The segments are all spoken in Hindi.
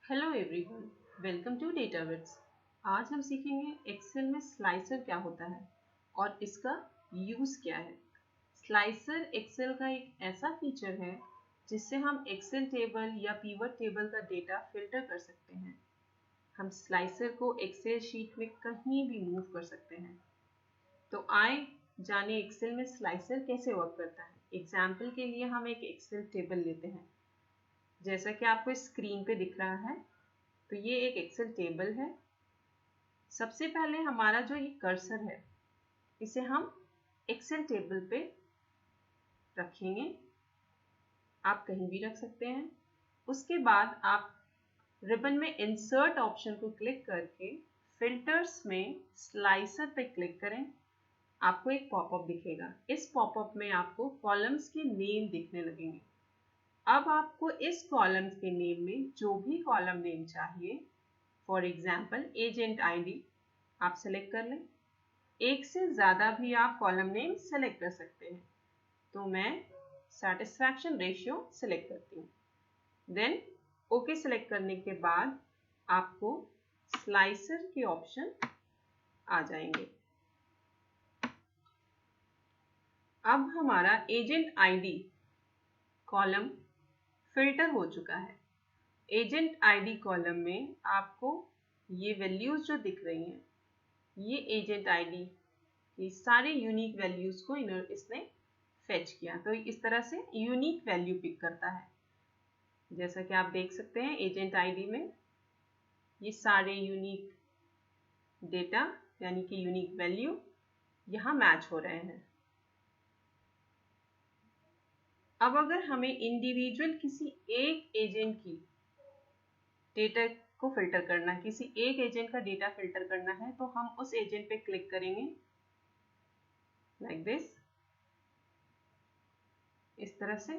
Hello everyone, welcome to Datawits. आज हम सीखेंगे एक्सेल में स्लाइसर क्या होता है और इसका यूज़ क्या है। स्लाइसर एक्सेल का एक ऐसा फीचर है जिससे हम एक्सेल टेबल या पिवट टेबल का डेटा फिल्टर कर सकते हैं। हम स्लाइसर को एक्सेल शीट में कहीं भी मूव कर सकते हैं। तो आए जाने एक्सेल में स्लाइसर कैसे वर्क करता है। एग्जाम्पल के लिए हम एक एक्सेल टेबल लेते हैं, जैसा कि आपको स्क्रीन पे दिख रहा है। तो ये एक एक्सेल टेबल है। सबसे पहले हमारा जो ये कर्सर है, इसे हम एक्सेल टेबल पे रखेंगे। आप कहीं भी रख सकते हैं। उसके बाद आप रिबन में इंसर्ट ऑप्शन को क्लिक करके फिल्टर्स में स्लाइसर पे क्लिक करें। आपको एक पॉपअप दिखेगा। इस पॉपअप में आपको कॉलम्स के नेम दिखने लगेंगे। अब आपको इस कॉलम्स के नेम में जो भी कॉलम नेम चाहिए, फॉर एग्जाम्पल एजेंट आईडी, आप सेलेक्ट कर लें। एक से ज़्यादा भी आप कॉलम नेम सेलेक्ट कर सकते हैं। तो मैं सेटिस्फैक्शन रेशियो सेलेक्ट करती हूँ। देन ओके सेलेक्ट करने के बाद आपको स्लाइसर के ऑप्शन आ जाएंगे। अब हमारा एजेंट आईडी कॉलम फिल्टर हो चुका है। एजेंट आईडी कॉलम में आपको ये वैल्यूज जो दिख रही हैं, ये एजेंट आईडी की सारे यूनिक वैल्यूज को इसने फेच किया। तो इस तरह से यूनिक वैल्यू पिक करता है। जैसा कि आप देख सकते हैं एजेंट आईडी में ये सारे यूनिक डेटा यानी कि यूनिक वैल्यू यहाँ मैच हो रहे हैं। अब अगर हमें इंडिविजुअल किसी एक एजेंट की डेटा को फिल्टर करना है, किसी एक एजेंट का डेटा फिल्टर करना है, तो हम उस एजेंट पे क्लिक करेंगे लाइक दिस, इस तरह से।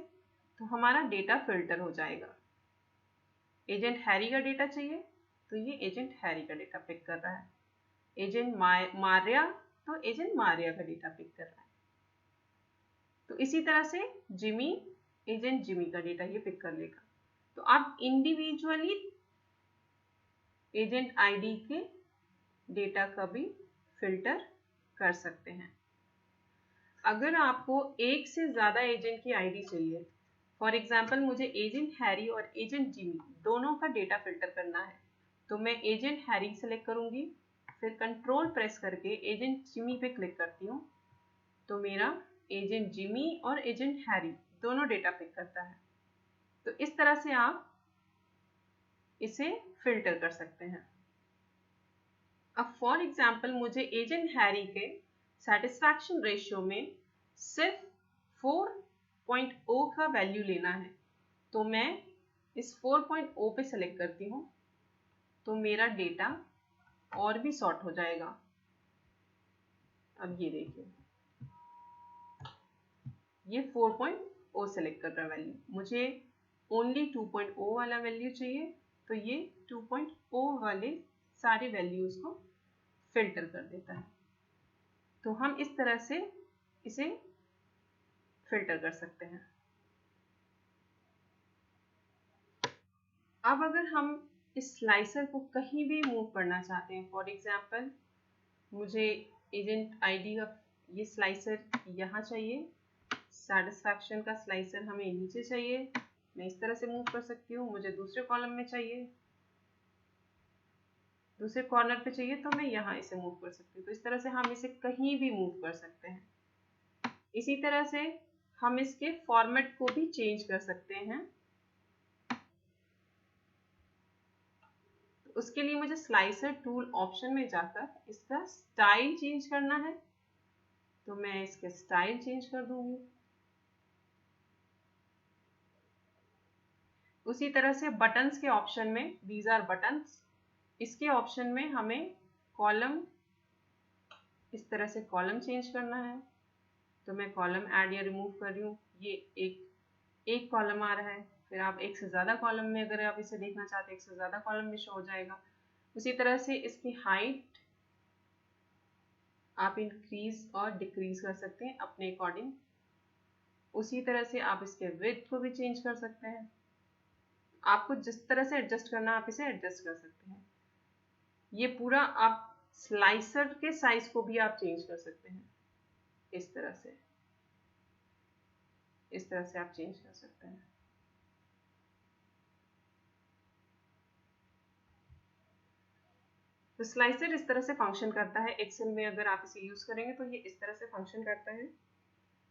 तो हमारा डेटा फिल्टर हो जाएगा। एजेंट हैरी का डेटा चाहिए तो ये एजेंट हैरी का डेटा पिक कर रहा है। एजेंट मारिया, तो एजेंट मारिया का डेटा पिक कर रहा है। तो इसी तरह से जिमी, एजेंट जिमी का डेटा ये पिक कर लेगा। तो आप इंडिविजुअली एजेंट आईडी के डेटा का भी फिल्टर कर सकते हैं। अगर आपको एक से ज़्यादा एजेंट की आईडी चाहिए, फॉर एग्जाम्पल मुझे एजेंट हैरी और एजेंट जिमी दोनों का डेटा फिल्टर करना है, तो मैं एजेंट हैरी सेलेक्ट करूंगी, फिर कंट्रोल प्रेस करके एजेंट जिमी पे क्लिक करती हूँ। तो मेरा एजेंट जिमी और एजेंट हैरी दोनों डेटा पिक करता है। तो इस तरह से आप इसे फिल्टर कर सकते हैं। अब फॉर एग्जाम्पल मुझे एजेंट हैरी के सेटिस्फैक्शन रेशियो में सिर्फ 4.0 का वैल्यू लेना है, तो मैं इस 4.0 पे सेलेक्ट करती हूँ। तो मेरा डेटा और भी सॉर्ट हो जाएगा। अब ये देखिए, ये 4.0 सेलेक्ट कर रहा है वैल्यू। मुझे ओनली 2.0 वाला वैल्यू चाहिए, तो ये 2.0 वाले सारे वैल्यूज को फिल्टर कर देता है। तो हम इस तरह से इसे फिल्टर कर सकते हैं। अब अगर हम इस स्लाइसर को कहीं भी मूव करना चाहते हैं, फॉर एग्जाम्पल मुझे एजेंट आईडी का ये स्लाइसर यहाँ चाहिए, सेटिस्फैक्शन का स्लाइसर हमें नीचे चाहिए, मैं इस तरह से मूव कर सकती हूँ। मुझे दूसरे कॉलम में चाहिए, दूसरे कॉर्नर पे चाहिए, तो मैं यहाँ इसे मूव कर सकती हूँ। तो इस तरह से हम इसे कहीं भी मूव कर सकते हैं। इसी तरह से हम इसके फॉर्मेट को भी चेंज कर सकते हैं। तो उसके लिए मुझे स्लाइसर टूल ऑप्शन में जाकर इसका स्टाइल चेंज करना है, तो मैं इसके स्टाइल चेंज कर दूंगी। उसी तरह से बटन्स के ऑप्शन में, दीज आर बटन्स, इसके ऑप्शन में हमें कॉलम, इस तरह से कॉलम चेंज करना है, तो मैं कॉलम ऐड या रिमूव कर रही हूँ। ये एक कॉलम आ रहा है। फिर आप एक से ज़्यादा कॉलम में अगर आप इसे देखना चाहते हैं, एक से ज़्यादा कॉलम में शो हो जाएगा। उसी तरह से इसकी हाइट आप इंक्रीज और डिक्रीज कर सकते हैं अपने अकॉर्डिंग। उसी तरह से आप इसके विड्थ को भी चेंज कर सकते हैं। आपको जिस तरह से एडजस्ट करना आप इसे एडजस्ट कर सकते हैं। ये पूरा आप स्लाइसर के साइज को भी आप चेंज कर सकते हैं। इस तरह से आप चेंज कर सकते हैं। तो स्लाइसर इस तरह से फंक्शन करता है एक्सेल में। अगर आप इसे यूज करेंगे तो ये इस तरह से फंक्शन करता है।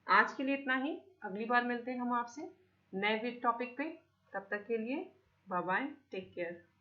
आज के लिए इतना ही। अगली बार मिलते हैं हम आपसे नए टॉपिक पे। तब तक के लिए बाय बाय, टेक केयर।